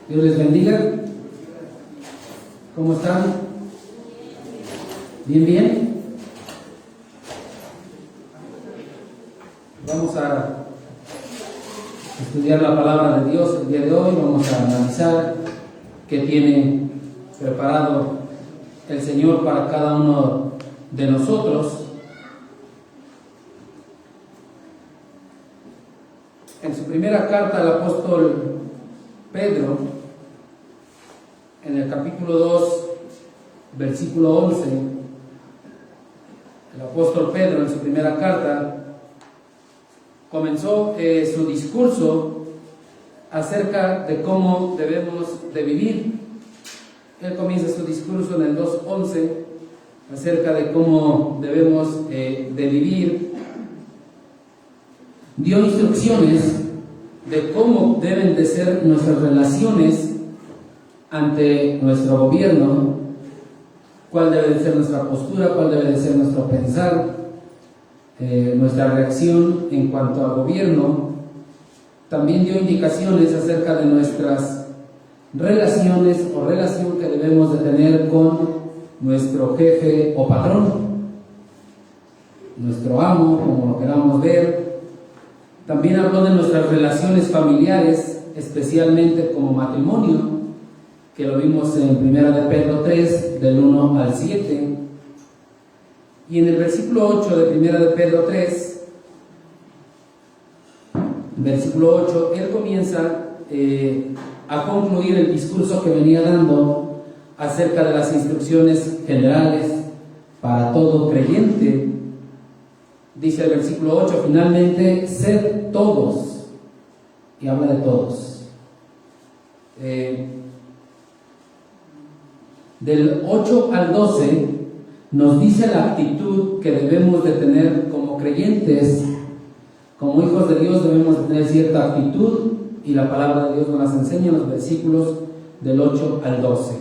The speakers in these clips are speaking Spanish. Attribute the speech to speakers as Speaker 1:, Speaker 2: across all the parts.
Speaker 1: Dios les bendiga. ¿Cómo están? ¿Bien, bien? Vamos a estudiar la palabra de Dios el día de hoy. Vamos a analizar qué tiene preparado el Señor para cada uno de nosotros. En su primera carta al apóstol Pedro, en el capítulo 2, versículo 11, el apóstol Pedro en su primera carta comenzó su discurso acerca de cómo debemos de vivir. Él comienza su discurso en el 2:11 acerca de cómo debemos de vivir. Dio instrucciones de cómo deben de ser nuestras relaciones ante nuestro gobierno, cuál debe de ser nuestra postura, cuál debe de ser nuestro pensar, nuestra reacción en cuanto al gobierno. También dio indicaciones acerca de nuestras relaciones o relación que debemos de tener con nuestro jefe o patrón, nuestro amo, como lo queramos ver. También habló de nuestras relaciones familiares, especialmente como matrimonio, que lo vimos en 1 de Pedro 3, del 1 al 7. Y en el versículo 8 de 1 de Pedro 3, versículo 8, él comienza a concluir el discurso que venía dando acerca de las instrucciones generales para todo creyente. Dice el versículo 8, finalmente, sed todos, y habla de todos. Del 8 al 12 nos dice la actitud que debemos de tener como creyentes, como hijos de Dios debemos de tener cierta actitud, y la palabra de Dios nos las enseña en los versículos del 8 al 12.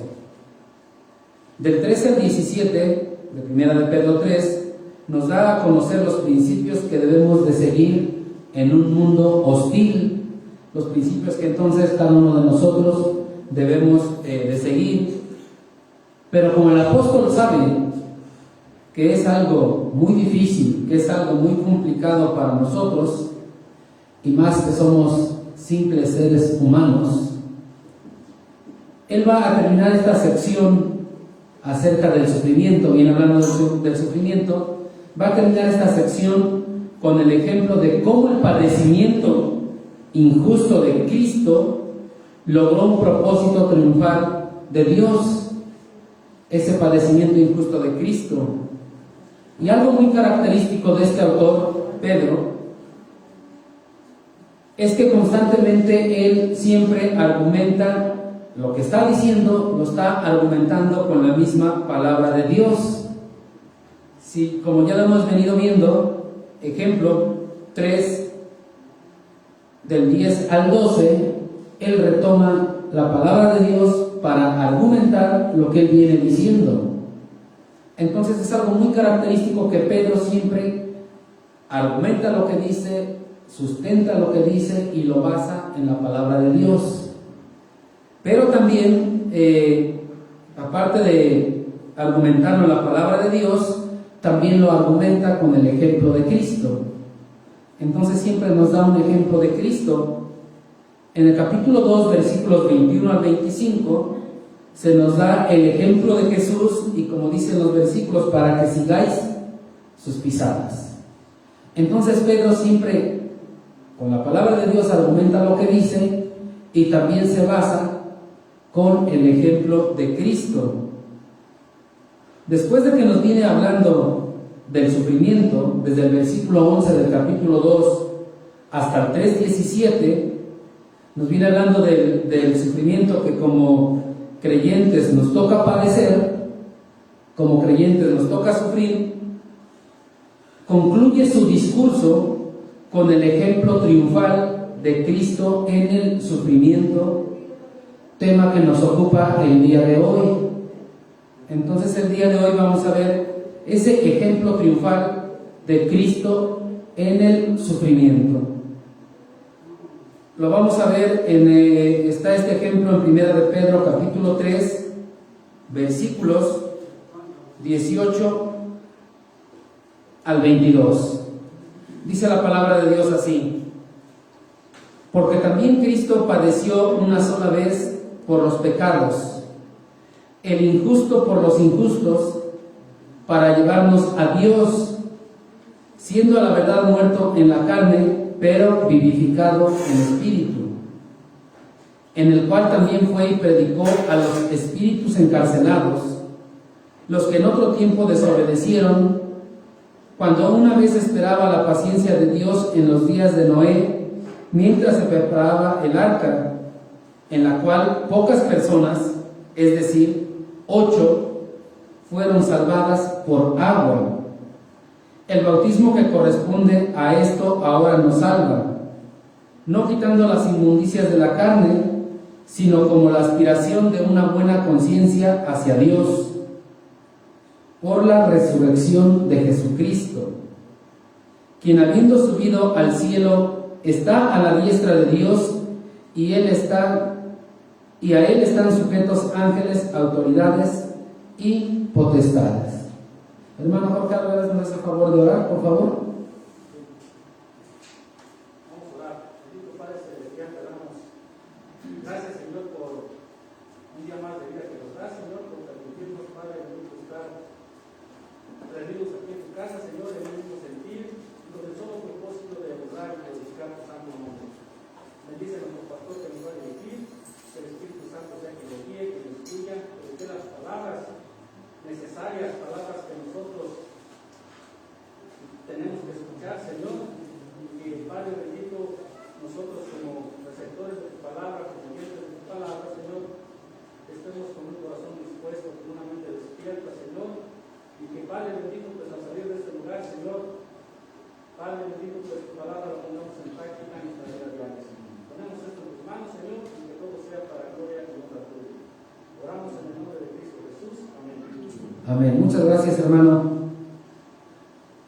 Speaker 1: Del 13 al 17 de 1 de Pedro 3 nos da a conocer los principios que debemos de seguir en un mundo hostil, los principios que entonces cada uno de nosotros debemos de seguir. Pero como el apóstol sabe que es algo muy difícil, que es algo muy complicado para nosotros, y más que somos simples seres humanos, él va a terminar esta sección acerca del sufrimiento, bien hablando del sufrimiento, va a terminar esta sección con el ejemplo de cómo el padecimiento injusto de Cristo logró un propósito triunfal de Dios. Ese padecimiento injusto de Cristo. Y algo muy característico de este autor, Pedro, es que constantemente él siempre argumenta lo que está diciendo, lo está argumentando con la misma palabra de Dios. Si, como ya lo hemos venido viendo, ejemplo 3, del 10 al 12, él retoma la palabra de Dios para argumentar lo que él viene diciendo. Entonces es algo muy característico que Pedro siempre argumenta lo que dice, sustenta lo que dice y lo basa en la palabra de Dios. Pero también, aparte de argumentarlo en la palabra de Dios, también lo argumenta con el ejemplo de Cristo. Entonces siempre nos da un ejemplo de Cristo. En el capítulo 2, versículos 21 al 25, se nos da el ejemplo de Jesús, y como dicen los versículos, para que sigáis sus pisadas. Entonces Pedro siempre, con la palabra de Dios, argumenta lo que dice, y también se basa con el ejemplo de Cristo. Después de que nos viene hablando del sufrimiento, desde el versículo 11 del capítulo 2 hasta el 3:17, nos viene hablando del sufrimiento que como creyentes nos toca padecer, como creyentes nos toca sufrir. Concluye su discurso con el ejemplo triunfal de Cristo en el sufrimiento, tema que nos ocupa el día de hoy. Entonces el día de hoy vamos a ver ese ejemplo triunfal de Cristo en el sufrimiento. Lo vamos a ver está este ejemplo ejemplo en 1 de Pedro capítulo 3, versículos 18 al 22. Dice la palabra de Dios así: porque también Cristo padeció una sola vez por los pecados, el injusto por los injustos, para llevarnos a Dios, siendo a la verdad muerto en la carne, pero vivificado en espíritu, en el cual también fue y predicó a los espíritus encarcelados, los que en otro tiempo desobedecieron, cuando una vez esperaba la paciencia de Dios en los días de Noé, mientras se preparaba el arca, en la cual pocas personas, es decir, 8, fueron salvadas por agua. El bautismo que corresponde a esto ahora nos salva, no quitando las inmundicias de la carne, sino como la aspiración de una buena conciencia hacia Dios, por la resurrección de Jesucristo, quien habiendo subido al cielo está a la diestra de Dios, y a él están sujetos ángeles, autoridades y potestades. Hermano Jorge Álvarez, ¿me hace el favor de orar, por favor?
Speaker 2: Vamos a orar. Bendito Padre Celestial, te damos gracias, Señor, por un día más de vida que nos das, Señor, por permitirnos, Padre, bendito, estar reunidos aquí en tu casa, Señor, en el mismo sentir, y con el solo propósito de honrar y glorificar tu santo nombre. Bendice a nuestro pastor que nos va a dirigir, que el Espíritu Santo sea quien lo guíe, que nos instruya, que nos dé las palabras necesarias, palabras que nosotros tenemos que escuchar, Señor, y que, Padre bendito, nosotros como receptores de tu palabra, como oyentes de tu palabra, Señor, estemos con un corazón dispuesto, con una mente despierta, Señor, y que, Padre bendito, pues al salir de este lugar, Señor, Padre bendito, pues tu palabra la pongamos en práctica en nuestra vida diaria, Señor. Ponemos esto en tus manos, Señor, y que todo sea para gloria y honra tuya. Oramos en el nombre de Cristo Jesús. Amén.
Speaker 1: Amén. Muchas gracias, hermano.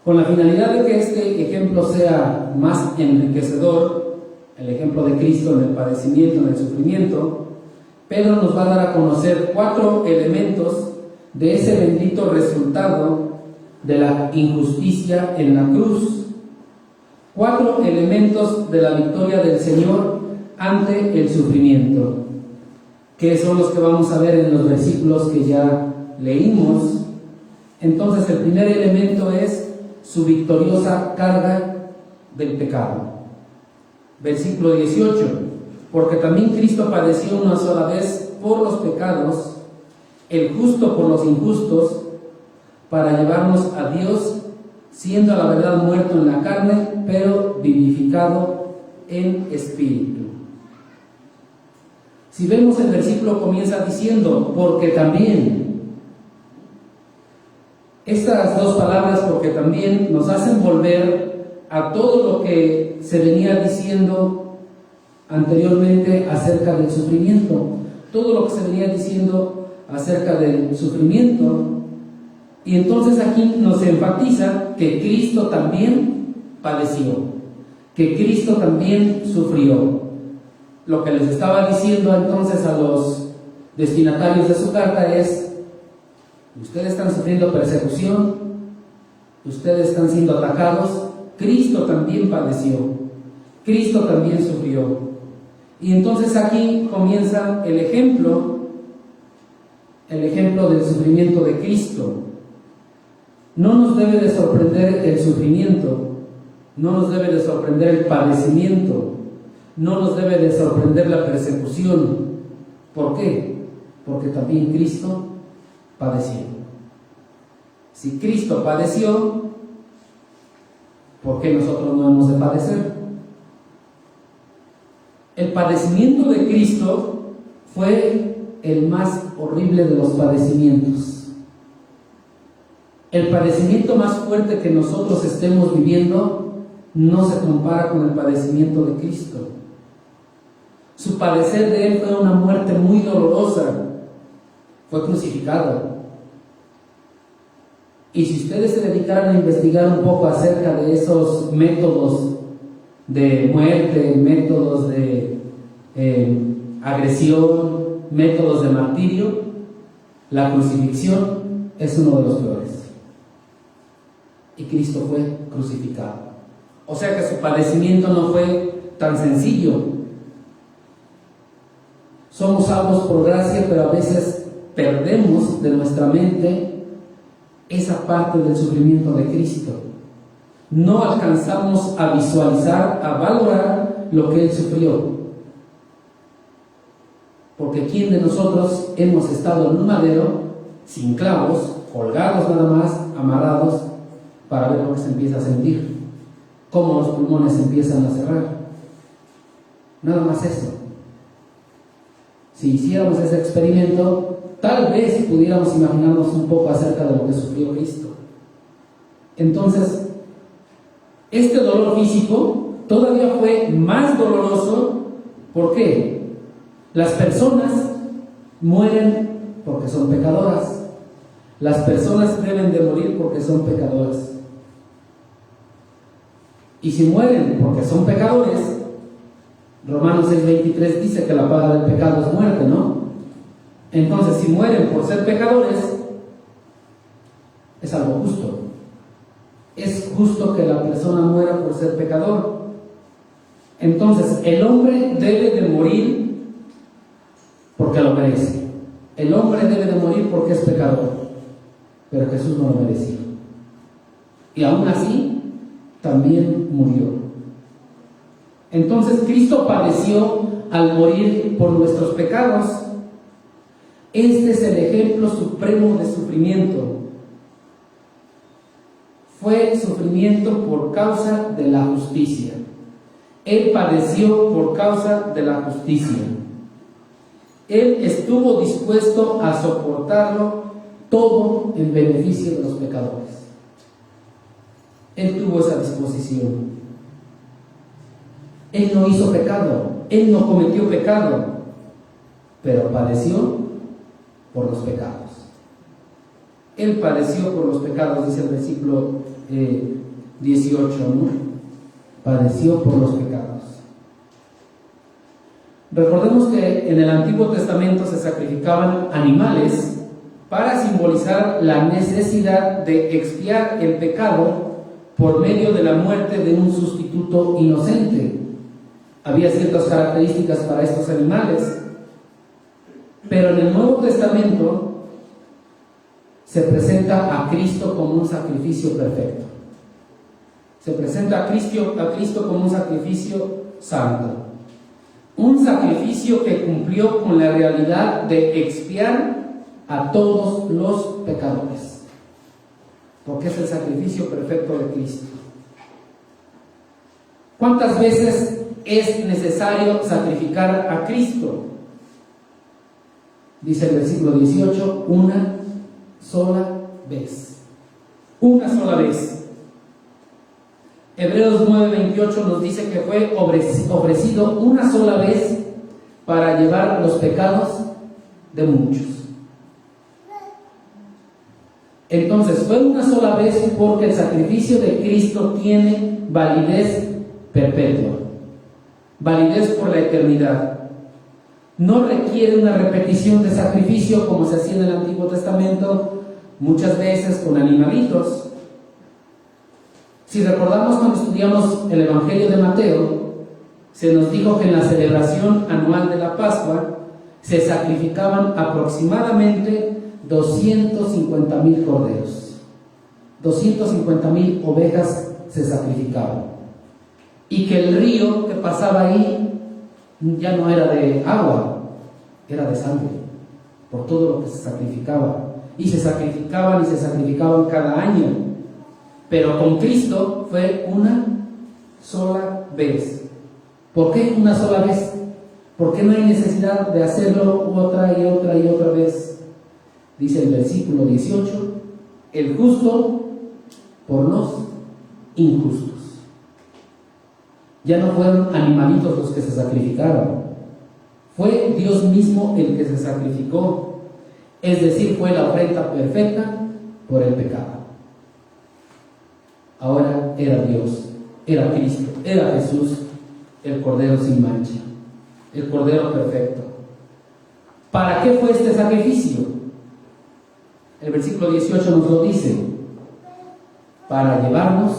Speaker 1: Con la finalidad de que este ejemplo sea más enriquecedor, el ejemplo de Cristo en el padecimiento, en el sufrimiento, Pedro nos va a dar a conocer 4 elementos de ese bendito resultado de la injusticia en la cruz. 4 elementos de la victoria del Señor ante el sufrimiento, que son los que vamos a ver en los versículos que ya leímos. Entonces, el primer elemento es su victoriosa carga del pecado. Versículo 18: porque también Cristo padeció una sola vez por los pecados, el justo por los injustos, para llevarnos a Dios, siendo a la verdad muerto en la carne, pero vivificado en espíritu. Si vemos el versículo, comienza diciendo, porque también. Estas 2 palabras, porque también, nos hacen volver a todo lo que se venía diciendo anteriormente acerca del sufrimiento. Todo lo que se venía diciendo acerca del sufrimiento. Y entonces aquí nos enfatiza que Cristo también padeció, que Cristo también sufrió. Lo que les estaba diciendo entonces a los destinatarios de su carta es: ustedes están sufriendo persecución, ustedes están siendo atacados, Cristo también padeció, Cristo también sufrió. Y entonces aquí comienza el ejemplo del sufrimiento de Cristo. No nos debe de sorprender el sufrimiento, no nos debe de sorprender el padecimiento, no nos debe de sorprender la persecución. ¿Por qué? Porque también Cristo padeció. Si Cristo padeció, ¿por qué nosotros no hemos de padecer? El padecimiento de Cristo fue el más horrible de los padecimientos. El padecimiento más fuerte que nosotros estemos viviendo no se compara con el padecimiento de Cristo. Su padecer de Él fue una muerte muy dolorosa. Fue crucificado. Y si ustedes se dedicaran a investigar un poco acerca de esos métodos de muerte, métodos de agresión, métodos de martirio, la crucifixión es uno de los peores. Y Cristo fue crucificado. O sea que su padecimiento no fue tan sencillo. Somos salvos por gracia, pero a veces perdemos de nuestra mente esa parte del sufrimiento de Cristo. No alcanzamos a visualizar, a valorar lo que Él sufrió. Porque ¿quién de nosotros hemos estado en un madero, sin clavos, colgados nada más, amarrados, para ver lo que se empieza a sentir? Cómo los pulmones empiezan a cerrar. Nada más eso. Si hiciéramos ese experimento, tal vez pudiéramos imaginarnos un poco acerca de lo que sufrió Cristo. Entonces, este dolor físico todavía fue más doloroso. ¿Por qué? Las personas mueren porque son pecadoras. Las personas deben de morir porque son pecadoras. Y si mueren porque son pecadores, Romanos 6:23 dice que la paga del pecado es muerte, ¿no? Entonces, si mueren por ser pecadores, es algo justo. Es justo que la persona muera por ser pecador. Entonces, el hombre debe de morir porque lo merece. El hombre debe de morir porque es pecador. Pero Jesús no lo mereció. Y aún así, también murió. Entonces, Cristo padeció al morir por nuestros pecados. Este es el ejemplo supremo de sufrimiento. Fue sufrimiento por causa de la justicia. Él padeció por causa de la justicia. Él estuvo dispuesto a soportarlo todo en beneficio de los pecadores. Él tuvo esa disposición. Él no hizo pecado, Él no cometió pecado, pero padeció por los pecados. Él padeció por los pecados, dice el versículo 18, ¿no? Padeció por los pecados. Recordemos que en el Antiguo Testamento se sacrificaban animales para simbolizar la necesidad de expiar el pecado por medio de la muerte de un sustituto inocente. Había ciertas características para estos animales, pero en el Nuevo Testamento se presenta a Cristo como un sacrificio perfecto. Se presenta a Cristo como un sacrificio santo. Un sacrificio que cumplió con la realidad de expiar a todos los pecadores. Porque es el sacrificio perfecto de Cristo. ¿Cuántas veces es necesario sacrificar a Cristo? Dice el versículo 18, una sola vez. Una sola vez. Hebreos 9:28 nos dice que fue ofrecido una sola vez para llevar los pecados de muchos. Entonces fue una sola vez porque el sacrificio de Cristo tiene validez perpetua, validez por la eternidad. No requiere una repetición de sacrificio como se hacía en el Antiguo Testamento, muchas veces con animalitos. Si recordamos cuando estudiamos el Evangelio de Mateo, se nos dijo que en la celebración anual de la Pascua se sacrificaban aproximadamente 250,000 corderos, 250,000 ovejas se sacrificaban, y que el río que pasaba ahí ya no era de agua, era de sangre, por todo lo que se sacrificaba, y se sacrificaban cada año. Pero con Cristo fue una sola vez. ¿Por qué una sola vez? ¿Por qué no hay necesidad de hacerlo otra y otra y otra vez? Dice el versículo 18, el justo por los injustos. Ya no fueron animalitos los que se sacrificaron, fue Dios mismo el que se sacrificó, es decir, fue la ofrenda perfecta por el pecado. Ahora era Dios, era Cristo, era Jesús, el Cordero sin mancha, el Cordero perfecto. ¿Para qué fue este sacrificio? El versículo 18 nos lo dice: para llevarnos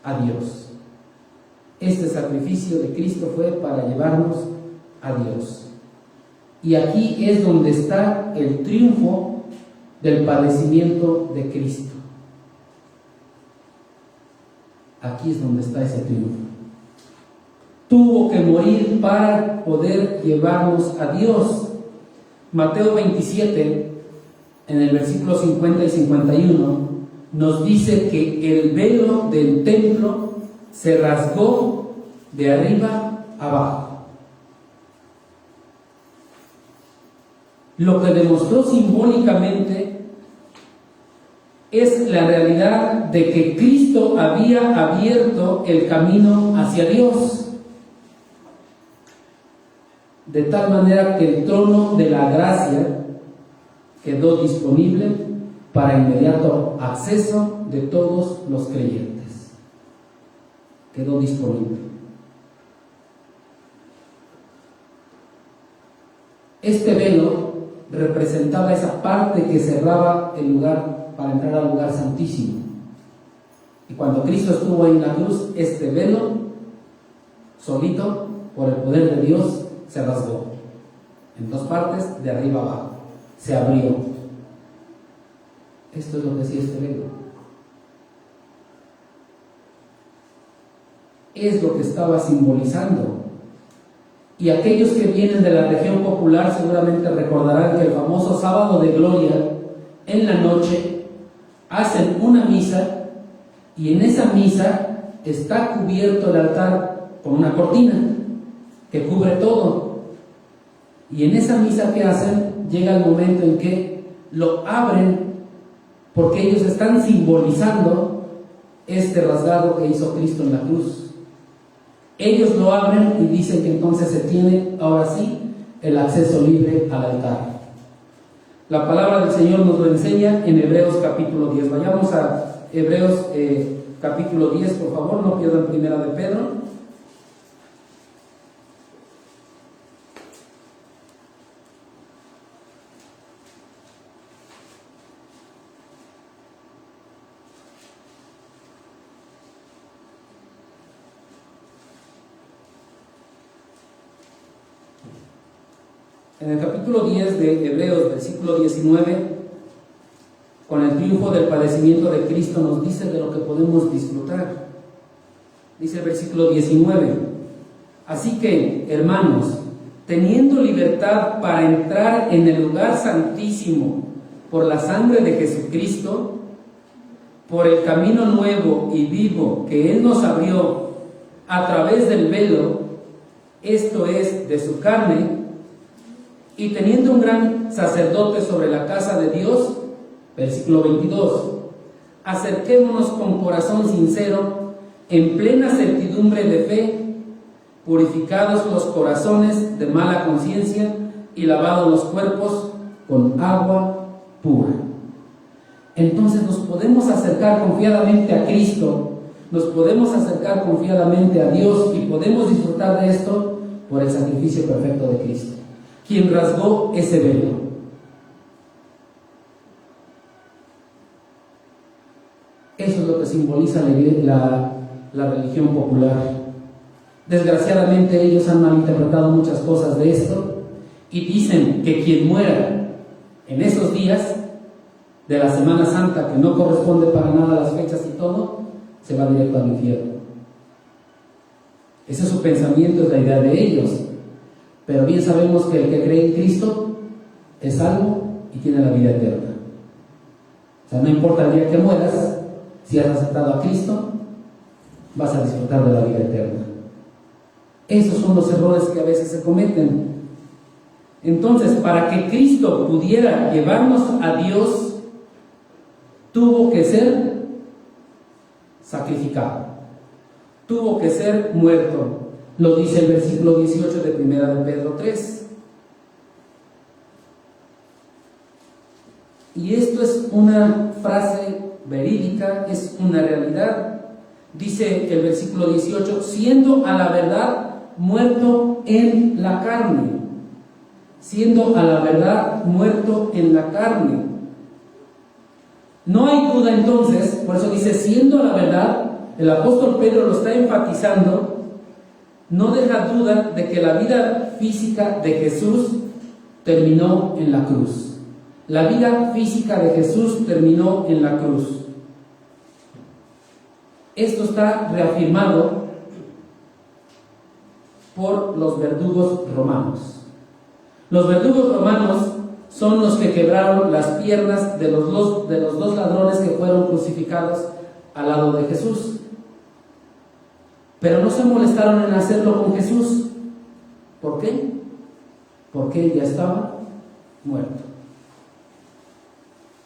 Speaker 1: a Dios. Este sacrificio de Cristo fue para llevarnos a Dios. Y aquí es donde está el triunfo del padecimiento de Cristo. Aquí es donde está ese triunfo. Tuvo que morir para poder llevarnos a Dios. Mateo 27, en el versículo 50 y 51, nos dice que el velo del templo se rasgó de arriba abajo. Lo que demostró simbólicamente es la realidad de que Cristo había abierto el camino hacia Dios, de tal manera que el trono de la gracia quedó disponible para inmediato acceso de todos los creyentes. Quedó disponible. Este velo representaba esa parte que cerraba el lugar para entrar al lugar santísimo. Y cuando Cristo estuvo en la cruz, este velo, solito, por el poder de Dios, se rasgó en dos partes, de arriba abajo. Se abrió. Esto es lo que decía este velo. Es lo que estaba simbolizando. Y aquellos que vienen de la región popular seguramente recordarán que el famoso sábado de gloria, en la noche, hacen una misa, y en esa misa está cubierto el altar con una cortina que cubre todo. Y en esa misa que hacen, llega el momento en que lo abren, porque ellos están simbolizando este rasgado que hizo Cristo en la cruz. Ellos lo abren y dicen que entonces se tiene, ahora sí, el acceso libre al altar. La palabra del Señor nos lo enseña en Hebreos capítulo 10. Vayamos a Hebreos capítulo 10, por favor, no pierdan Primera de Pedro. En el capítulo 10 de Hebreos, versículo 19, con el triunfo del padecimiento de Cristo, nos dice de lo que podemos disfrutar. Dice el versículo 19: así que, hermanos, teniendo libertad para entrar en el lugar santísimo por la sangre de Jesucristo, por el camino nuevo y vivo que Él nos abrió a través del velo, esto es, de su carne, y teniendo un gran sacerdote sobre la casa de Dios, versículo 22, acerquémonos con corazón sincero, en plena certidumbre de fe, purificados los corazones de mala conciencia y lavados los cuerpos con agua pura. Entonces nos podemos acercar confiadamente a Cristo, nos podemos acercar confiadamente a Dios y podemos disfrutar de esto por el sacrificio perfecto de Cristo, quien rasgó ese velo. Eso es lo que simboliza la religión popular. Desgraciadamente ellos han malinterpretado muchas cosas de esto y dicen que quien muera en esos días de la Semana Santa, que no corresponde para nada a las fechas y todo, se va directo al infierno. Ese es su pensamiento, es la idea de ellos. Pero bien sabemos que el que cree en Cristo es salvo y tiene la vida eterna. O sea, no importa el día que mueras, si has aceptado a Cristo, vas a disfrutar de la vida eterna. Esos son los errores que a veces se cometen. Entonces, para que Cristo pudiera llevarnos a Dios, tuvo que ser sacrificado, tuvo que ser muerto. Lo dice el versículo 18 de Primera de Pedro 3. Y esto es una frase verídica, es una realidad. Dice el versículo 18: siendo a la verdad muerto en la carne, siendo a la verdad muerto en la carne. No hay duda entonces, por eso dice siendo a la verdad, el apóstol Pedro lo está enfatizando, no deja duda de que la vida física de Jesús terminó en la cruz. La vida física de Jesús terminó en la cruz. Esto está reafirmado por los verdugos romanos. Los verdugos romanos son los que quebraron las piernas de los dos ladrones que fueron crucificados al lado de Jesús. Pero no se molestaron en hacerlo con Jesús. ¿Por qué? Porque él ya estaba muerto.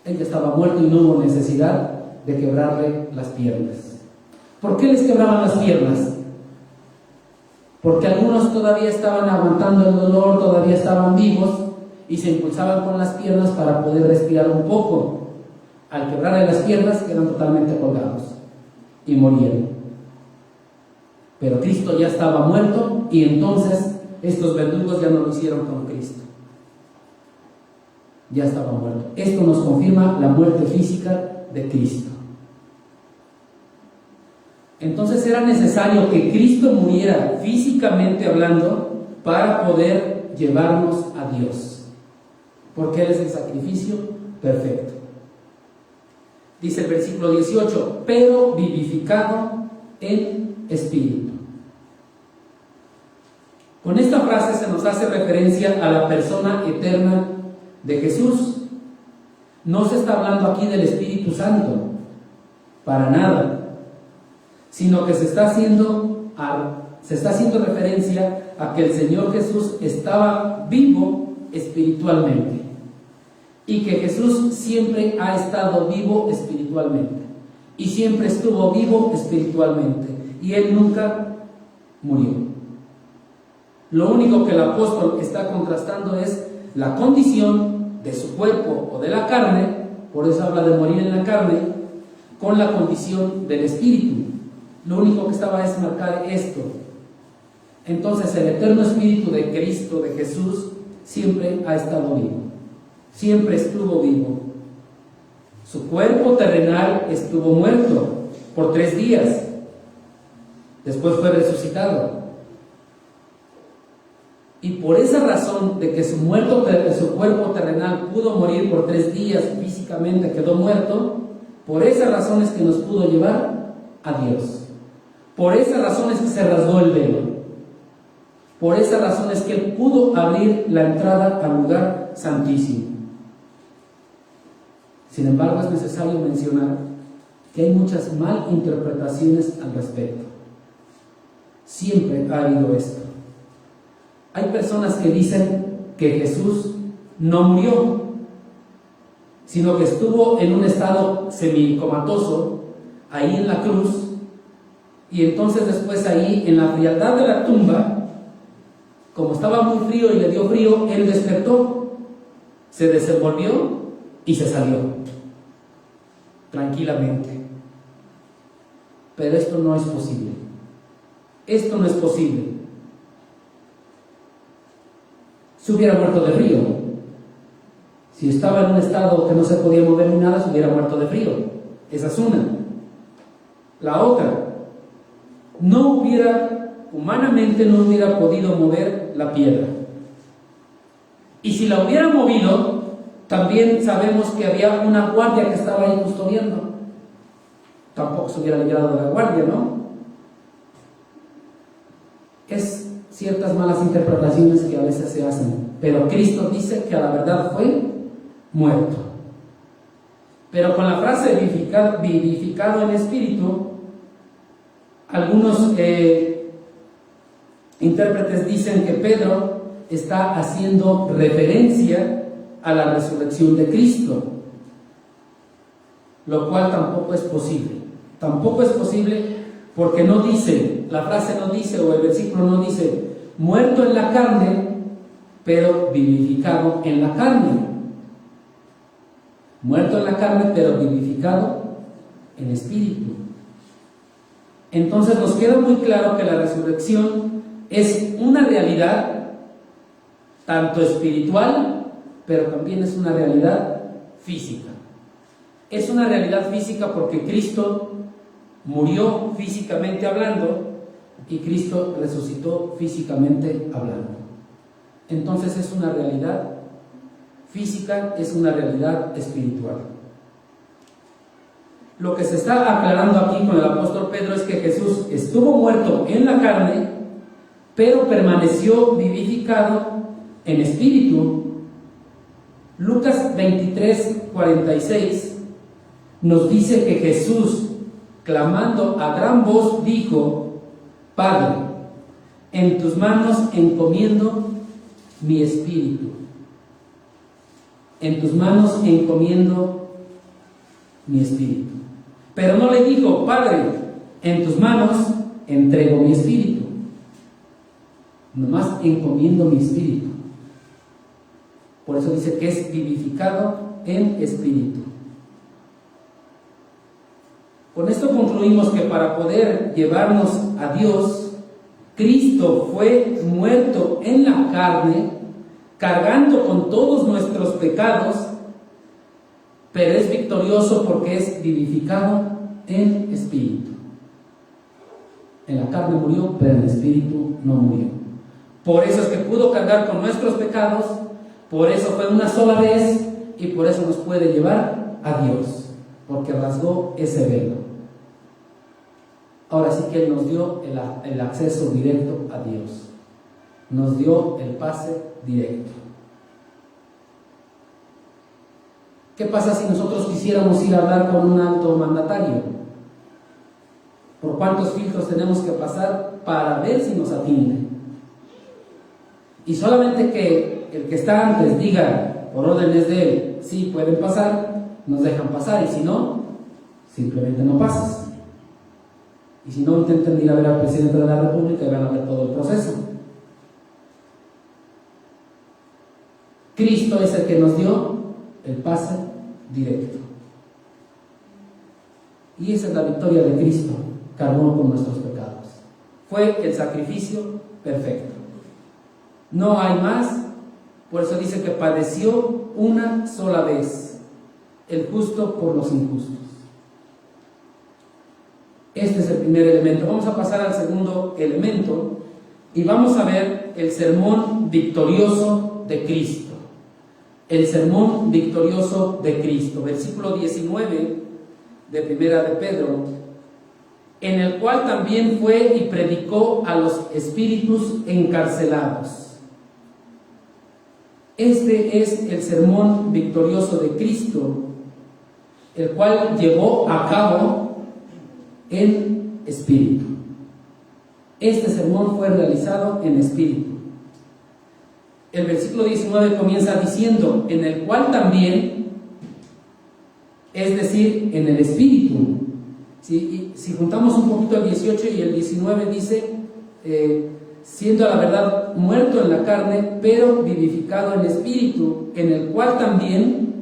Speaker 1: Él ya estaba muerto y no hubo necesidad de quebrarle las piernas. ¿Por qué les quebraban las piernas? Porque algunos todavía estaban aguantando el dolor, todavía estaban vivos y se impulsaban con las piernas para poder respirar un poco. Al quebrarle las piernas quedan totalmente colgados y murieron. Pero Cristo ya estaba muerto y entonces estos verdugos ya no lo hicieron con Cristo. Ya estaba muerto. Esto nos confirma la muerte física de Cristo. Entonces era necesario que Cristo muriera físicamente hablando para poder llevarnos a Dios, porque Él es el sacrificio perfecto. Dice el versículo 18, pero vivificado en espíritu. Con esta frase se nos hace referencia a la persona eterna de Jesús. No se está hablando aquí del Espíritu Santo, para nada, sino que se está haciendo referencia a que el Señor Jesús estaba vivo espiritualmente y que Jesús siempre ha estado vivo espiritualmente y siempre estuvo vivo espiritualmente y Él nunca murió. Lo único que el apóstol está contrastando es la condición de su cuerpo o de la carne, por eso habla de morir en la carne, con la condición del espíritu. Lo único que estaba es marcar esto. Entonces el eterno espíritu de Cristo, de Jesús, siempre ha estado vivo, siempre estuvo vivo. Su cuerpo terrenal estuvo muerto por 3 días, después fue resucitado. Y por esa razón de que su cuerpo terrenal pudo morir por 3 días, físicamente quedó muerto, por esa razón es que nos pudo llevar a Dios. Por esa razón es que se rasgó el velo. Por esa razón es que Él pudo abrir la entrada al lugar santísimo. Sin embargo, es necesario mencionar que hay muchas malinterpretaciones al respecto. Siempre ha habido esto. Hay personas que dicen que Jesús no murió, sino que estuvo en un estado semicomatoso, ahí en la cruz, y entonces después ahí, en la frialdad de la tumba, como estaba muy frío y le dio frío, Él despertó, se desenvolvió y se salió, tranquilamente. Pero esto no es posible. Esto no es posible. Se hubiera muerto de frío. Si estaba en un estado que no se podía mover ni nada, se hubiera muerto de frío. Esa es una. La otra, humanamente no hubiera podido mover la piedra. Y si la hubiera movido, también sabemos que había una guardia que estaba ahí custodiando. Tampoco se hubiera librado de la guardia, ¿no? Es ciertas malas interpretaciones que a veces se hacen, pero Cristo dice que a la verdad fue muerto. Pero con la frase vivificado en espíritu, algunos intérpretes dicen que Pedro está haciendo referencia a la resurrección de Cristo, lo cual tampoco es posible. Tampoco es posible porque no dice, la frase no dice, o el versículo no dice, muerto en la carne, pero vivificado en la carne. Muerto en la carne, pero vivificado en espíritu. Entonces nos queda muy claro que la resurrección es una realidad tanto espiritual, pero también es una realidad física. Es una realidad física porque Cristo murió físicamente hablando y Cristo resucitó físicamente hablando. Entonces es una realidad física, es una realidad espiritual. Lo que se está aclarando aquí con el apóstol Pedro es que Jesús estuvo muerto en la carne, pero permaneció vivificado en espíritu. Lucas 23:46 nos dice que Jesús, clamando a gran voz, dijo: Padre, en tus manos encomiendo mi espíritu. En tus manos encomiendo mi espíritu. Pero no le dijo: Padre, en tus manos entrego mi espíritu. Nomás encomiendo mi espíritu. Por eso dice que es vivificado en espíritu. Con esto concluimos que para poder llevarnos a Dios, Cristo fue muerto en la carne, cargando con todos nuestros pecados, pero es victorioso porque es vivificado en espíritu. En la carne murió, pero en el espíritu no murió. Por eso es que pudo cargar con nuestros pecados, por eso fue una sola vez y por eso nos puede llevar a Dios, porque rasgó ese velo. Ahora sí que Él nos dio el acceso directo a Dios, nos dio el pase directo. ¿Qué pasa si nosotros quisiéramos ir a hablar con un alto mandatario? ¿Por cuántos filtros tenemos que pasar para ver si nos atiende? Y solamente que el que está antes diga, por órdenes de él, sí pueden pasar, nos dejan pasar, y si no, simplemente no pasas. Y si no, intenten ir a ver al presidente de la República y van a ver todo el proceso. Cristo es el que nos dio el pase directo. Y esa es la victoria de Cristo, cargó con nuestros pecados. Fue el sacrificio perfecto. No hay más, por eso dice que padeció una sola vez, el justo por los injustos. Este es el primer elemento. Vamos a pasar al segundo elemento y vamos a ver el sermón victorioso de Cristo. El sermón victorioso de Cristo, versículo 19 de Primera de Pedro, en el cual también fue y predicó a los espíritus encarcelados. Este es el sermón victorioso de Cristo, el cual llevó a cabo en espíritu. Este sermón fue realizado en espíritu. El versículo 19 comienza diciendo, en el cual también, es decir, en el espíritu. Si juntamos un poquito el 18 y el 19 dice, siendo a la verdad muerto en la carne, pero vivificado en espíritu, en el cual también,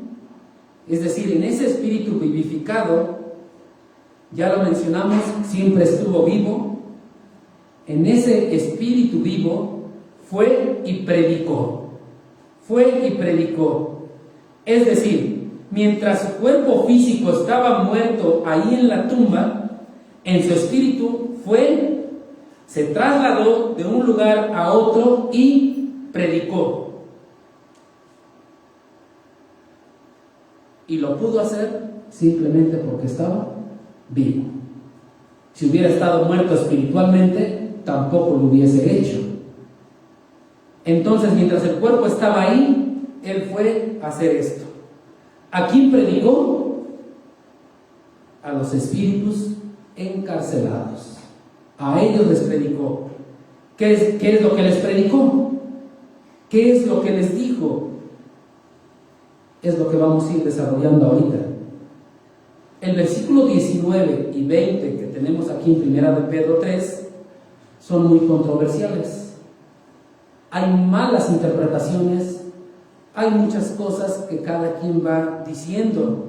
Speaker 1: es decir, en ese espíritu vivificado, ya lo mencionamos, siempre estuvo vivo. En ese espíritu vivo fue y predicó. Fue y predicó. Es decir, mientras su cuerpo físico estaba muerto ahí en la tumba, en su espíritu fue, se trasladó de un lugar a otro y predicó. Y lo pudo hacer simplemente porque estaba vivo. Si hubiera estado muerto espiritualmente, tampoco lo hubiese hecho. Entonces, mientras el cuerpo estaba ahí, él fue a hacer esto. ¿A quién predicó? A los espíritus encarcelados. A ellos les predicó. ¿Qué es lo que les predicó? ¿Qué es lo que les dijo? Es lo que vamos a ir desarrollando ahorita. El versículo 19 y 20 que tenemos aquí en Primera de Pedro 3 son muy controversiales. Hay malas interpretaciones, hay muchas cosas que cada quien va diciendo.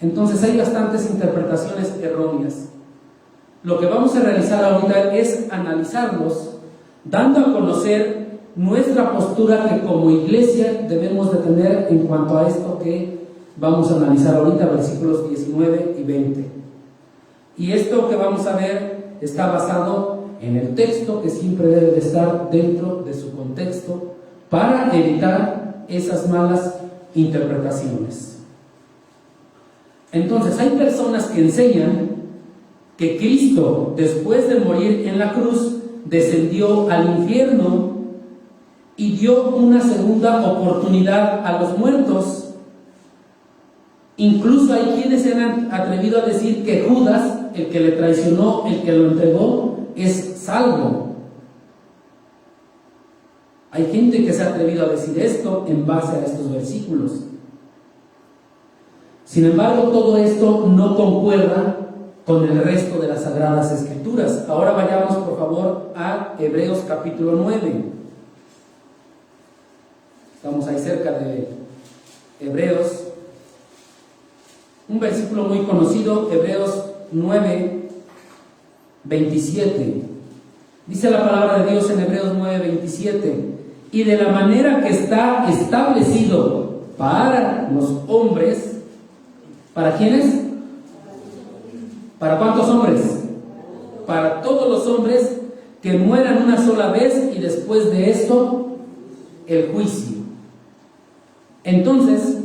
Speaker 1: Entonces hay bastantes interpretaciones erróneas. Lo que vamos a realizar ahorita es analizarlos, dando a conocer nuestra postura que como iglesia debemos de tener en cuanto a esto que vamos a analizar ahorita, versículos 19 y 20. Y esto que vamos a ver está basado en el texto, que siempre debe de estar dentro de su contexto para evitar esas malas interpretaciones. Entonces, hay personas que enseñan que Cristo, después de morir en la cruz, descendió al infierno y dio una segunda oportunidad a los muertos. Incluso hay quienes se han atrevido a decir que Judas, el que le traicionó, el que lo entregó, es salvo. Hay gente que se ha atrevido a decir esto en base a estos versículos. Sin embargo, todo esto no concuerda con el resto de las Sagradas Escrituras. Ahora vayamos, por favor, a Hebreos capítulo 9. Estamos ahí cerca de Hebreos. Un versículo muy conocido, Hebreos 9, 27. Dice la palabra de Dios en Hebreos 9, 27. Y de la manera que está establecido para los hombres, ¿para quiénes? ¿Para cuántos hombres? Para todos los hombres que mueran una sola vez y después de esto el juicio. Entonces,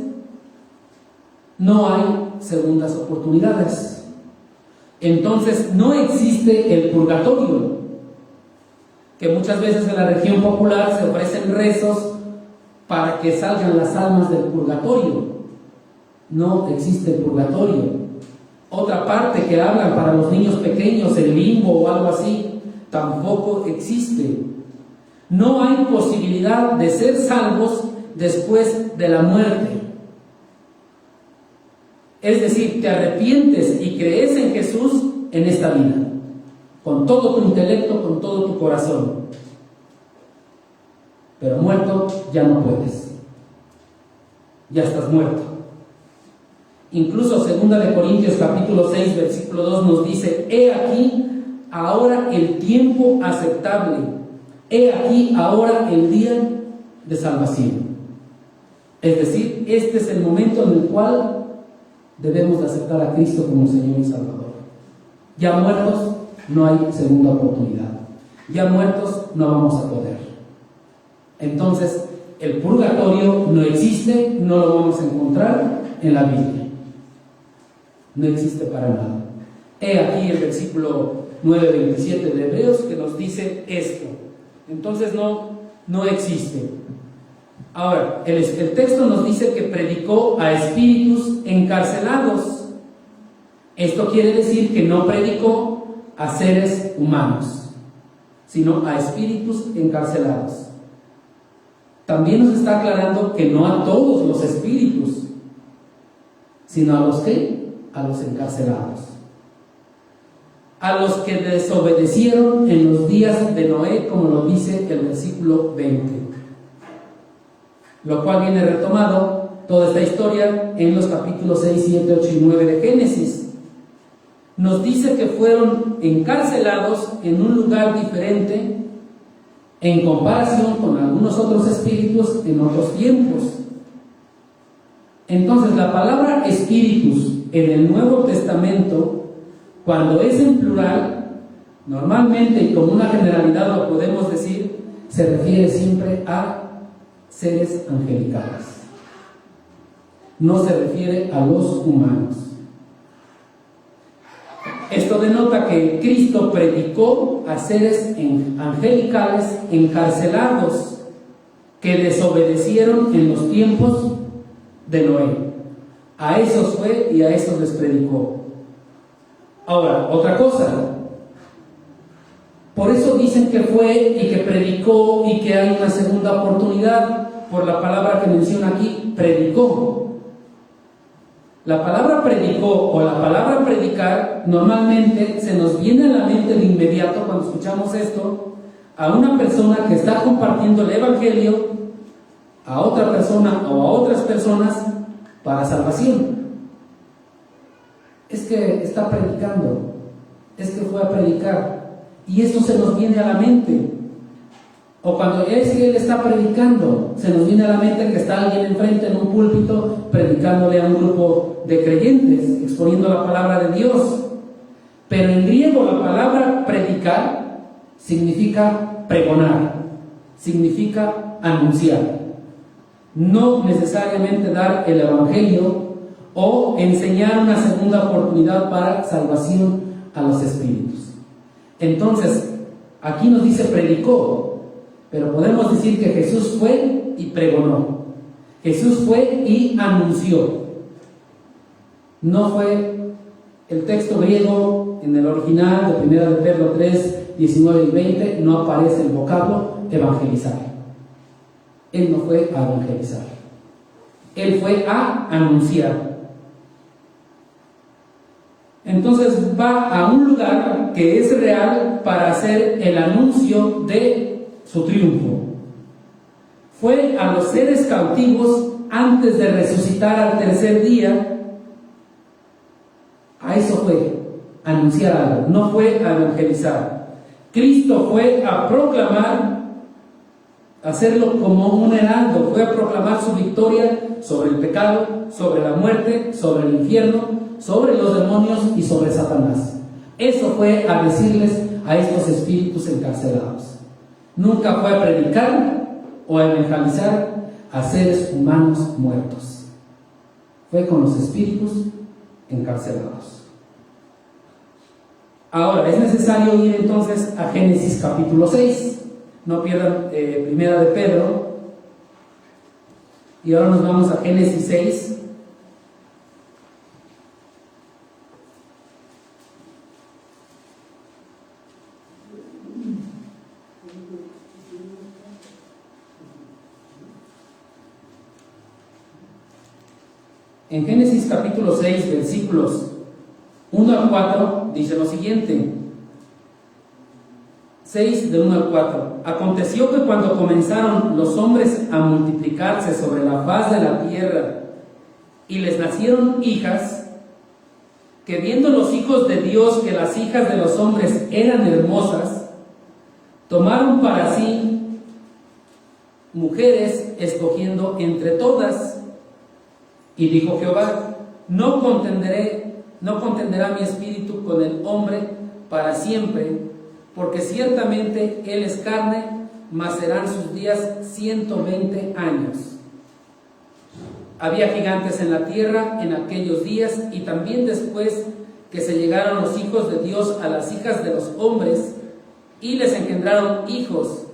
Speaker 1: no hay segundas oportunidades. Entonces, no existe el purgatorio, que muchas veces en la región popular se ofrecen rezos para que salgan las almas del purgatorio. No existe el purgatorio. Otra parte que hablan para los niños pequeños, el limbo o algo así, tampoco existe. No hay posibilidad de ser salvos después de la muerte. Es decir, te arrepientes y crees en Jesús en esta vida, con todo tu intelecto, con todo tu corazón. Pero muerto ya no puedes. Ya estás muerto. Incluso 2 Corintios capítulo 6, versículo 2 nos dice: he aquí ahora el tiempo aceptable, he aquí ahora el día de salvación. Es decir, este es el momento en el cual debemos de aceptar a Cristo como Señor y Salvador. Ya muertos, no hay segunda oportunidad. Ya muertos, no vamos a poder. Entonces, el purgatorio no existe, no lo vamos a encontrar en la Biblia. No existe para nada. He aquí el versículo 9:27 de Hebreos que nos dice esto. Entonces no existe. Ahora, el texto nos dice que predicó a espíritus encarcelados. Esto quiere decir que no predicó a seres humanos, sino a espíritus encarcelados. También nos está aclarando que no a todos los espíritus, sino a los que, a los encarcelados, a los que desobedecieron en los días de Noé, como lo dice el versículo 20, lo cual viene retomado toda esta historia en los capítulos 6, 7, 8 y 9 de Génesis. Nos dice que fueron encarcelados en un lugar diferente en comparación con algunos otros espíritus en otros tiempos. Entonces, la palabra espíritus en el Nuevo Testamento, cuando es en plural, normalmente y como una generalidad lo podemos decir, se refiere siempre a seres angelicales. No se refiere a los humanos. Esto denota que Cristo predicó a seres angelicales encarcelados que desobedecieron en los tiempos de Noé. A esos fue y a esos les predicó. Ahora, otra cosa. Por eso dicen que fue y que predicó y que hay una segunda oportunidad, por la palabra que menciona aquí, predicó. La palabra predicó o la palabra predicar normalmente se nos viene a la mente de inmediato cuando escuchamos esto a una persona que está compartiendo el evangelio a otra persona o a otras personas para salvación. Es que está predicando, es que fue a predicar, y eso se nos viene a la mente. O cuando él está predicando, se nos viene a la mente que está alguien enfrente en un púlpito predicándole a un grupo de creyentes, exponiendo la palabra de Dios. Pero en griego la palabra predicar significa pregonar, significa anunciar. No necesariamente dar el evangelio o enseñar una segunda oportunidad para salvación a los espíritus. Entonces, aquí nos dice predicó, pero podemos decir que Jesús fue y pregonó. Jesús fue y anunció. No fue el texto griego en el original de 1 de Pedro 3, 19 y 20, no aparece el vocablo evangelizar. Él no fue a evangelizar. Él fue a anunciar. Entonces va a un lugar que es real para hacer el anuncio de su triunfo. Fue a los seres cautivos antes de resucitar al tercer día. A eso fue, a anunciar algo, no fue a evangelizar. Cristo fue a proclamar, a hacerlo como un heraldo, fue a proclamar su victoria sobre el pecado, sobre la muerte, sobre el infierno, sobre los demonios y sobre Satanás. Eso fue a decirles a estos espíritus encarcelados. Nunca fue a predicar o a evangelizar a seres humanos muertos. Fue con los espíritus encarcelados. Ahora, es necesario ir entonces a Génesis capítulo 6. No pierdan Primera de Pedro. Y ahora nos vamos a Génesis 6. En Génesis capítulo 6, versículos 1 al 4, dice lo siguiente. 6 de 1 al 4. Aconteció que cuando comenzaron los hombres a multiplicarse sobre la faz de la tierra y les nacieron hijas, que viendo los hijos de Dios que las hijas de los hombres eran hermosas, tomaron para sí mujeres, escogiendo entre todas. Y dijo Jehová: no contenderá mi espíritu con el hombre para siempre, porque ciertamente él es carne, mas serán sus días 120 años. Había gigantes en la tierra en aquellos días, y también después que se llegaron los hijos de Dios a las hijas de los hombres, y les engendraron hijos.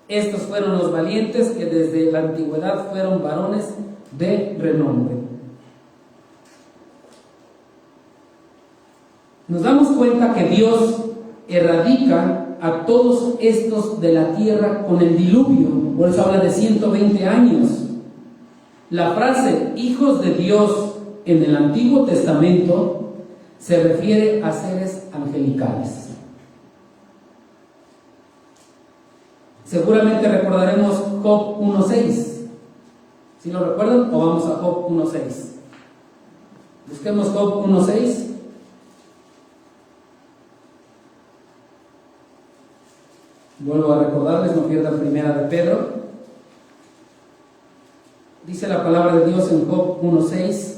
Speaker 1: Estos fueron los valientes, que desde la antigüedad fueron varones de renombre. Nos damos cuenta que Dios erradica a todos estos de la tierra con el diluvio. Por eso habla de 120 años. La frase hijos de Dios en el Antiguo Testamento se refiere a seres angelicales. Seguramente recordaremos Job 1.6. ¿Sí lo recuerdan? O vamos a Job 1.6. Busquemos Job 1.6. Vuelvo a recordarles, no pierdan Primera de Pedro. Dice la palabra de Dios en Job 1.6.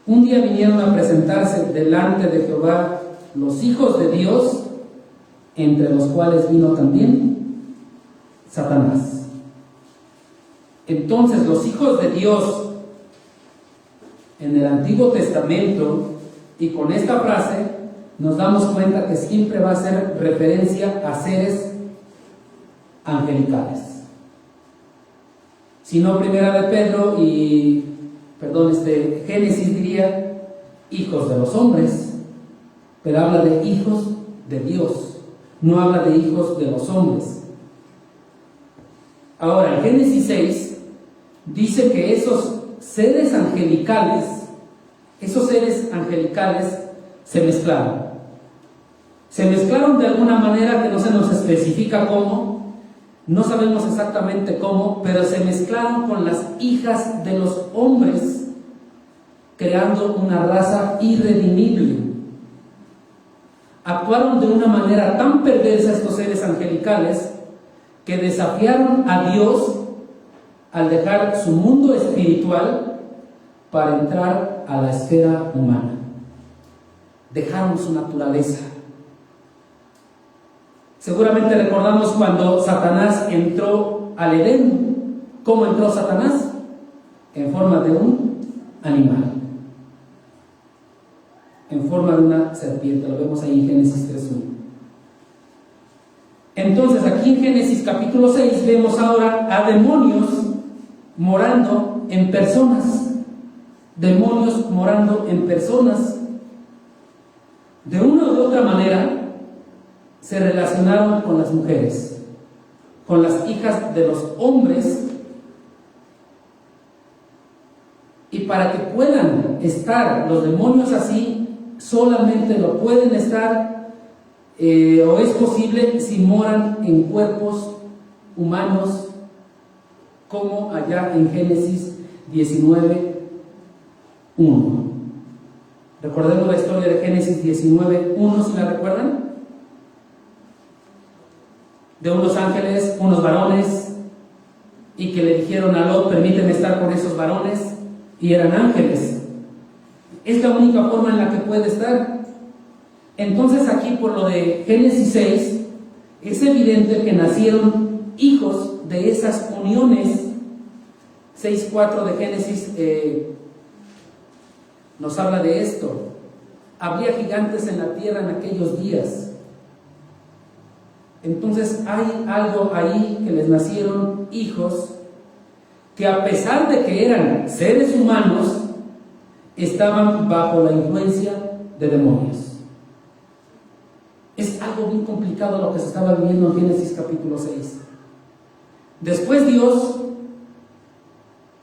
Speaker 1: Un día vinieron a presentarse delante de Jehová los hijos de Dios, entre los cuales vino también Satanás. Entonces los hijos de Dios en el Antiguo Testamento, y con esta frase nos damos cuenta que siempre va a hacer referencia a seres angelicales. Si no Primera de Pedro Génesis diría hijos de los hombres, pero habla de hijos de Dios, no habla de hijos de los hombres. Ahora, en Génesis 6 dice que esos seres angelicales se mezclaron. Se mezclaron de alguna manera que no se nos especifica cómo, no sabemos exactamente cómo, pero se mezclaron con las hijas de los hombres, creando una raza irredimible. Actuaron de una manera tan perversa estos seres angelicales que desafiaron a Dios al dejar su mundo espiritual para entrar a la esfera humana. Dejaron su naturaleza. Seguramente recordamos cuando Satanás entró al Edén. ¿Cómo entró Satanás? En forma de un animal, en forma de una serpiente. Lo vemos ahí en Génesis 3:1. Entonces aquí en Génesis capítulo 6 vemos ahora a demonios morando en personas. Demonios morando en personas. De una u otra manera se relacionaron con las mujeres, con las hijas de los hombres. Y para que puedan estar los demonios así, solamente lo pueden estar o es posible si moran en cuerpos humanos, como allá en Génesis 19:1. Recordemos la historia de Génesis 19:1, si la recuerdan, de unos ángeles, unos varones, y que le dijeron a Lot: permíteme estar con esos varones, y eran ángeles. Es la única forma en la que puede estar. Entonces aquí, por lo de Génesis 6, es evidente que nacieron hijos de esas uniones. 6:4 de Génesis nos habla de esto. Había gigantes en la tierra en aquellos días. Entonces hay algo ahí, que les nacieron hijos que, a pesar de que eran seres humanos, estaban bajo la influencia de demonios. Es algo bien complicado lo que se estaba viviendo en Génesis capítulo 6. Después Dios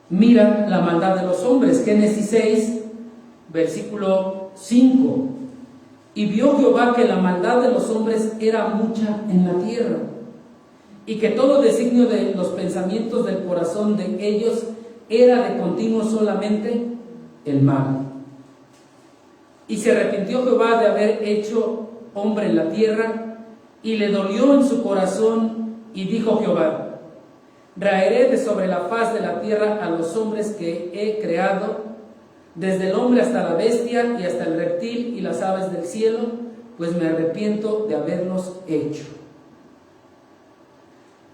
Speaker 1: mira la maldad de los hombres. Génesis 6, versículo 5. Y vio Jehová que la maldad de los hombres era mucha en la tierra, y que todo designio de los pensamientos del corazón de ellos era de continuo solamente el mal. Y se arrepintió Jehová de haber hecho hombre en la tierra, y le dolió en su corazón, y dijo Jehová: raeré de sobre la faz de la tierra a los hombres que he creado, desde el hombre hasta la bestia y hasta el reptil y las aves del cielo, pues me arrepiento de haberlos hecho.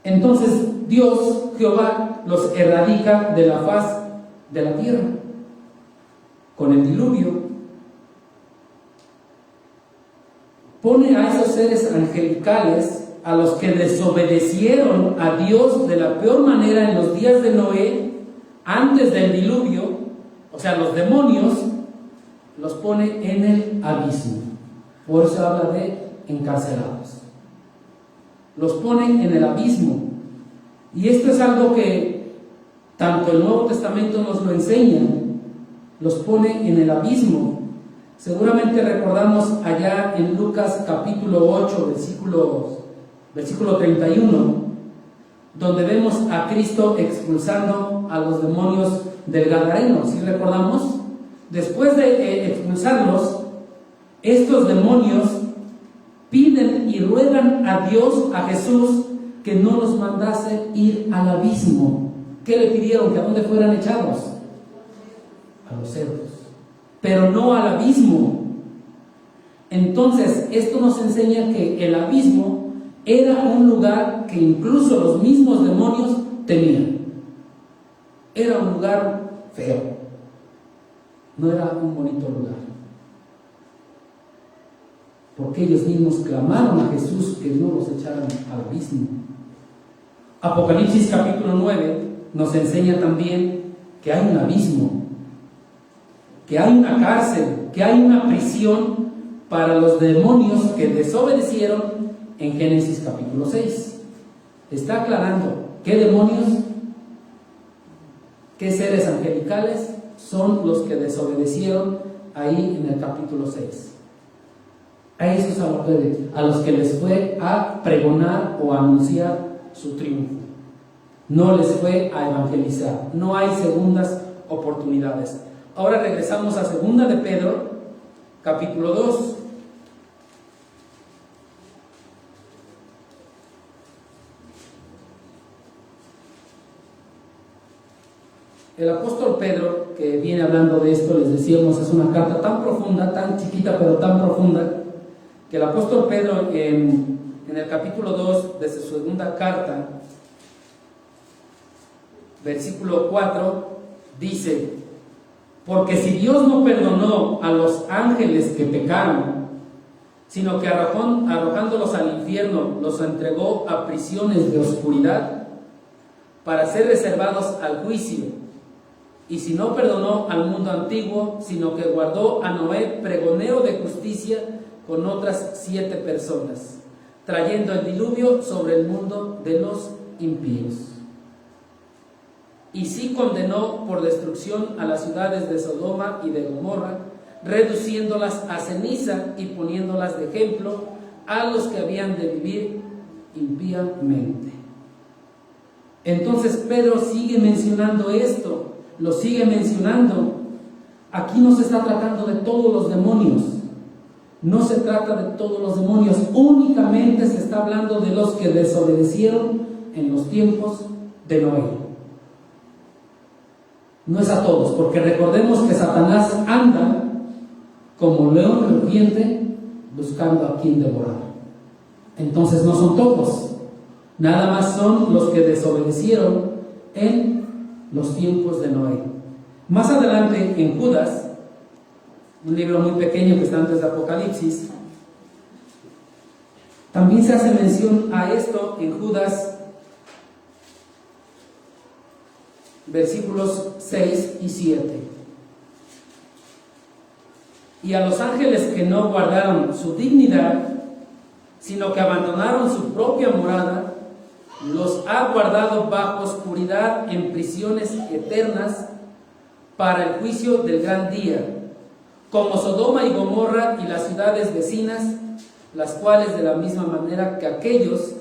Speaker 1: Entonces Dios, Jehová, los erradica de la faz de la tierra con el diluvio. Pone a esos seres angelicales, a los que desobedecieron a Dios de la peor manera en los días de Noé, antes del diluvio, o sea, los demonios, los pone en el abismo. Por eso habla de encarcelados. Los pone en el abismo. Y esto es algo que tanto el Nuevo Testamento nos lo enseña. Los pone en el abismo. Seguramente recordamos allá en Lucas capítulo 8, versículo 31, donde vemos a Cristo expulsando a los demonios del Gadareno. ¿Sí recordamos? Después de expulsarlos, estos demonios piden y ruegan a Dios, a Jesús, que no los mandase ir al abismo. ¿Qué le pidieron? Que a dónde fueran echados. A los cerdos, pero no al abismo. Entonces esto nos enseña que el abismo era un lugar que incluso los mismos demonios temían. Era un lugar feo, no era un bonito lugar, porque ellos mismos clamaron a Jesús que no los echaran al abismo. Apocalipsis capítulo 9 nos enseña también que hay un abismo, que hay una cárcel, que hay una prisión para los demonios que desobedecieron en Génesis capítulo 6. Está aclarando qué demonios, qué seres angelicales son los que desobedecieron ahí en el capítulo 6. A esos a los que les fue a pregonar o a anunciar su triunfo. No les fue a evangelizar. No hay segundas oportunidades. Ahora regresamos a 2 de Pedro, capítulo 2. El apóstol Pedro, que viene hablando de esto, les decíamos, es una carta tan profunda, tan chiquita, pero tan profunda, que el apóstol Pedro en el capítulo 2 de su segunda carta, versículo 4, dice: porque si Dios no perdonó a los ángeles que pecaron, sino que arrojándolos al infierno los entregó a prisiones de oscuridad para ser reservados al juicio, y si no perdonó al mundo antiguo, sino que guardó a Noé pregonero de justicia con otras 7 personas, trayendo el diluvio sobre el mundo de los impíos. Y sí condenó por destrucción a las ciudades de Sodoma y de Gomorra, reduciéndolas a ceniza y poniéndolas de ejemplo a los que habían de vivir impíamente. Entonces Pedro sigue mencionando esto, lo sigue mencionando. Aquí no se está tratando de todos los demonios, no se trata de todos los demonios, únicamente se está hablando de los que desobedecieron en los tiempos de Noé. No es a todos, porque recordemos que Satanás anda como león rugiente buscando a quien devorar. Entonces no son todos, nada más son los que desobedecieron en los tiempos de Noé. Más adelante en Judas, un libro muy pequeño que está antes de Apocalipsis, también se hace mención a esto en Judas, versículos 6 y 7. Y a los ángeles que no guardaron su dignidad, sino que abandonaron su propia morada, los ha guardado bajo oscuridad en prisiones eternas para el juicio del gran día, como Sodoma y Gomorra y las ciudades vecinas, las cuales de la misma manera que aquellos,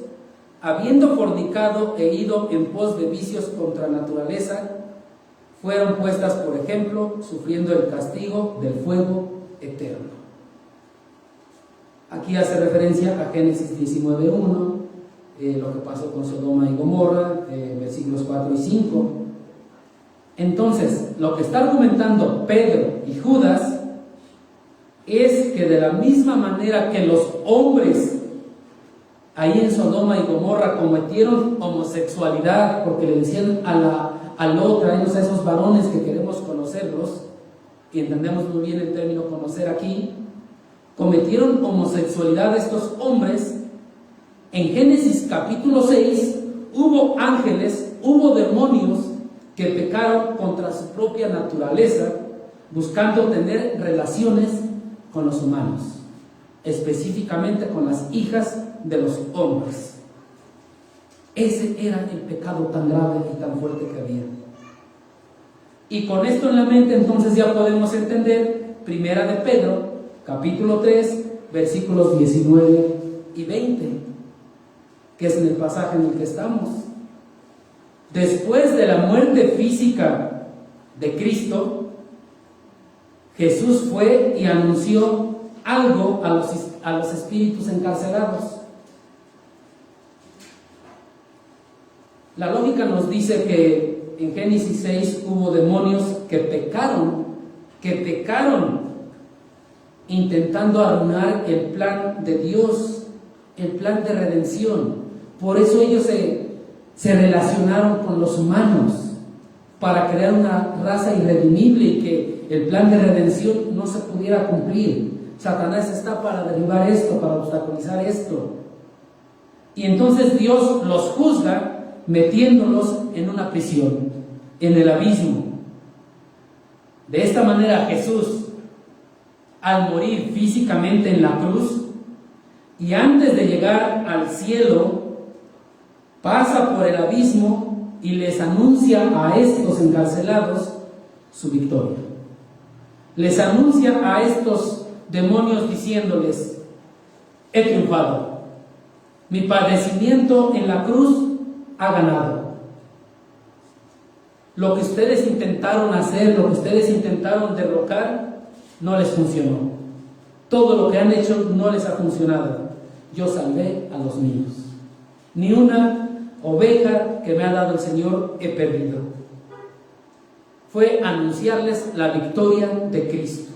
Speaker 1: habiendo fornicado e ido en pos de vicios contra naturaleza, fueron puestas por ejemplo, sufriendo el castigo del fuego eterno. Aquí hace referencia a Génesis 19:1, lo que pasó con Sodoma y Gomorra, versículos 4 y 5. Entonces, lo que está argumentando Pedro y Judas es que de la misma manera que los hombres ahí en Sodoma y Gomorra cometieron homosexualidad, porque le decían a la otra, a esos varones que queremos conocerlos, y entendemos muy bien el término conocer aquí, cometieron homosexualidad estos hombres. En Génesis capítulo 6 hubo ángeles, hubo demonios que pecaron contra su propia naturaleza, buscando tener relaciones con los humanos, específicamente con las hijas de los hombres. Ese era el pecado tan grave y tan fuerte que había. Y con esto en la mente, entonces ya podemos entender Primera de Pedro, capítulo 3, versículos 19 y 20, que es en el pasaje en el que estamos. Después de la muerte física de Cristo, Jesús fue y anunció algo a los espíritus encarcelados. La lógica nos dice que en Génesis 6 hubo demonios que pecaron intentando arruinar el plan de Dios, el plan de redención. Por eso ellos se relacionaron con los humanos para crear una raza irredimible y que el plan de redención no se pudiera cumplir. Satanás está para derribar esto, para obstaculizar esto. Y entonces Dios los juzga metiéndolos en una prisión, en el abismo. De esta manera Jesús, al morir físicamente en la cruz y antes de llegar al cielo, pasa por el abismo y les anuncia a estos encarcelados su victoria. Les anuncia a estos demonios diciéndoles: he triunfado, mi padecimiento en la cruz ha ganado. Lo que ustedes intentaron hacer, lo que ustedes intentaron derrocar, no les funcionó. Todo lo que han hecho no les ha funcionado. Yo salvé a los míos. Ni una oveja que me ha dado el Señor he perdido. fue anunciarles la victoria de Cristo.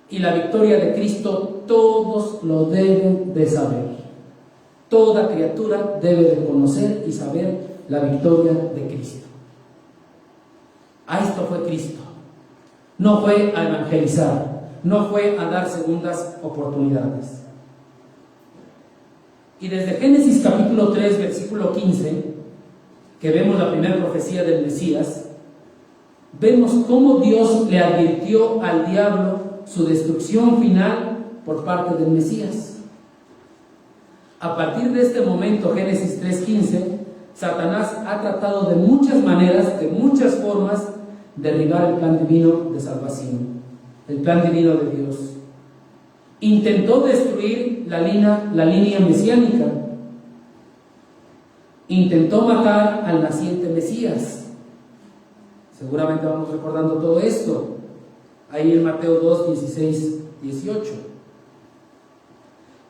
Speaker 1: Y la victoria de Cristo todos lo deben de saber. Toda criatura debe de conocer y saber la victoria de Cristo. A esto fue Cristo. No fue a evangelizar, no fue a dar segundas oportunidades. Y desde Génesis capítulo 3, versículo 15, que vemos la primera profecía del Mesías, vemos cómo Dios le advirtió al diablo su destrucción final por parte del Mesías. A partir de este momento, Génesis 3:15, Satanás ha tratado de muchas maneras, de muchas formas, derribar el plan divino de salvación, el plan divino de Dios. Intentó destruir la línea mesiánica. Intentó matar al naciente Mesías. Seguramente vamos recordando todo esto. Ahí en Mateo 2, 16, 18.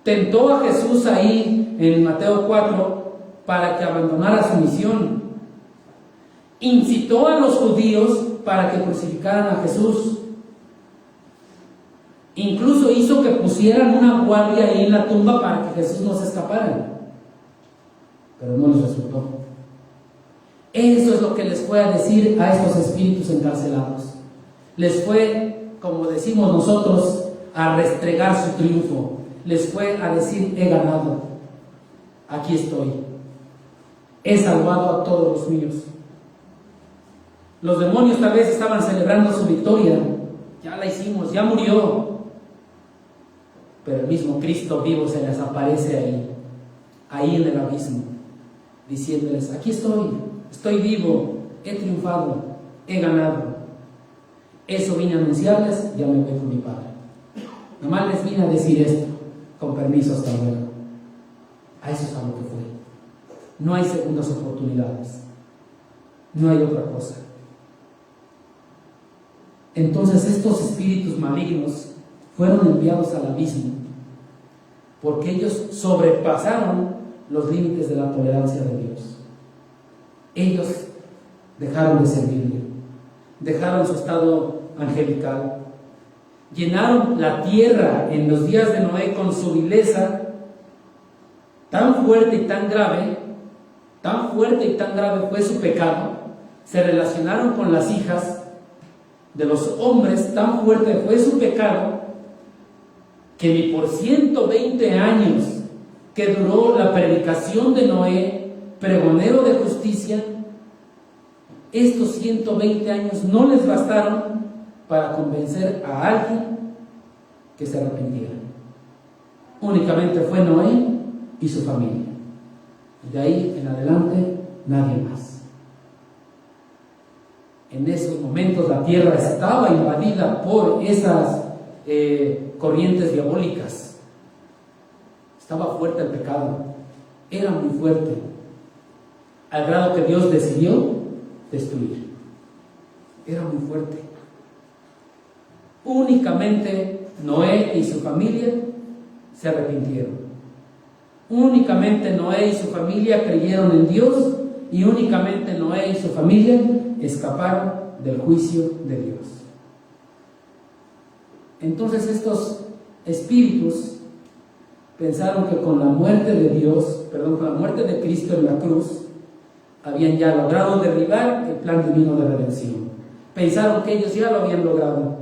Speaker 1: Tentó a Jesús ahí en Mateo 4 para que abandonara su misión. Incitó a los judíos para que crucificaran a Jesús. Incluso hizo que pusieran una guardia ahí en la tumba para que Jesús no se escapara. Pero no les resultó. Eso es lo que les fue a decir a estos espíritus encarcelados. Les fue, como decimos nosotros, a restregar su triunfo. Les fue a decir: he ganado, aquí estoy, he salvado a todos los míos. Los demonios tal vez estaban celebrando su victoria. Ya la hicimos, ya murió. Pero el mismo Cristo vivo se les aparece ahí en el abismo, diciéndoles: aquí estoy vivo, he triunfado, he ganado. Eso vine a anunciarles, ya me voy con mi Padre. Nomás les vine a decir esto, con permiso, hasta luego. A eso es a lo que fue. No hay segundas oportunidades, no hay otra cosa. Entonces estos espíritus malignos fueron enviados al abismo, porque ellos sobrepasaron los límites de la tolerancia de Dios. Ellos dejaron de servirle, dejaron su estado angelical, llenaron la tierra en los días de Noé con su vileza tan fuerte y tan grave fue su pecado. Se relacionaron con las hijas de los hombres, tan fuerte fue su pecado, que ni por 120 años que duró la predicación de Noé, pregonero de justicia, estos 120 años no les bastaron para convencer a alguien que se arrepintiera. Únicamente fue Noé y su familia. De ahí en adelante, nadie más. En esos momentos la tierra estaba invadida por esas corrientes diabólicas. Estaba fuerte el pecado, era muy fuerte, al grado que Dios decidió destruir. Era muy fuerte. Únicamente Noé y su familia se arrepintieron. Únicamente Noé y su familia creyeron en Dios, y únicamente Noé y su familia escaparon del juicio de Dios. Entonces estos espíritus pensaron que con la muerte con la muerte de Cristo en la cruz, habían ya logrado derribar el plan divino de redención. Pensaron que ellos ya lo habían logrado,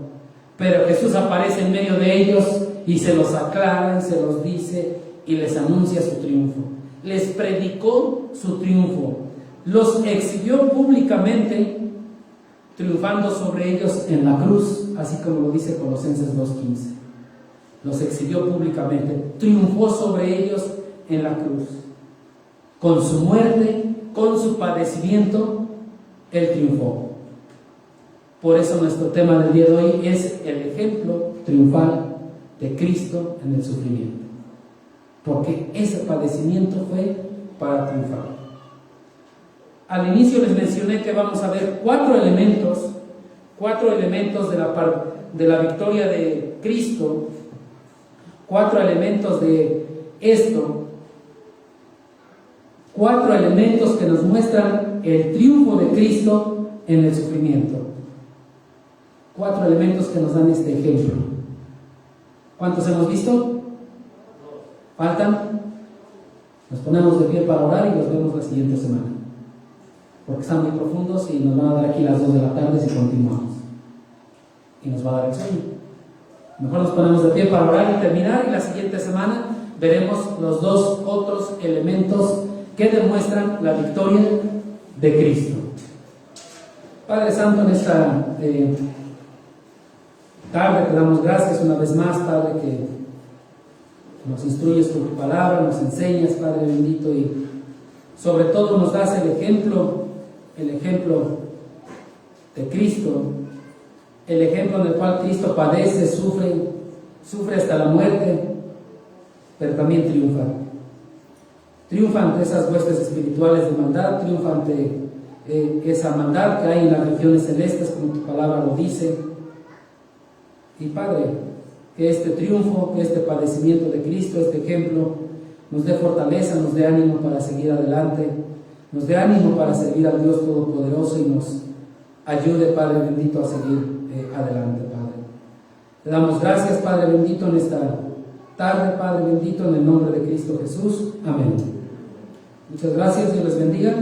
Speaker 1: pero Jesús aparece en medio de ellos y se los aclara, se los dice y les anuncia su triunfo. Les predicó su triunfo, los exhibió públicamente, triunfando sobre ellos en la cruz, así como lo dice Colosenses 2:15. Los exhibió públicamente, triunfó sobre ellos en la cruz. Con su muerte, con su padecimiento, Él triunfó. Por eso nuestro tema del día de hoy es el ejemplo triunfal de Cristo en el sufrimiento. Porque ese padecimiento fue para triunfar. Al inicio les mencioné que vamos a ver cuatro elementos de la victoria de Cristo, cuatro elementos de esto, cuatro elementos que nos muestran el triunfo de Cristo en el sufrimiento. 4 elementos que nos dan este ejemplo. ¿Cuántos hemos visto? ¿Faltan? Nos ponemos de pie para orar y los vemos la siguiente semana, porque están muy profundos y nos van a dar aquí las 2 de la tarde si continuamos, y nos va a dar el sueño. Mejor nos ponemos de pie para orar y terminar, y la siguiente semana veremos los 2 otros elementos que demuestran la victoria de Cristo. Padre Santo, en esta tarde te damos gracias una vez más, Padre, que nos instruyes con tu palabra, nos enseñas, Padre bendito, y sobre todo nos das el ejemplo de Cristo, el ejemplo en el cual Cristo padece, sufre hasta la muerte, pero también triunfa. Triunfa ante esas huestes espirituales de maldad, triunfa ante esa maldad que hay en las regiones celestes, como tu palabra lo dice. Y Padre, que este triunfo, que este padecimiento de Cristo, este ejemplo, nos dé fortaleza, nos dé ánimo para seguir adelante, nos dé ánimo para servir al Dios Todopoderoso y nos ayude, Padre bendito, a seguir adelante, Padre. Te damos gracias, Padre bendito, en esta tarde, Padre bendito, en el nombre de Cristo Jesús. Amén. Muchas gracias, Dios les bendiga.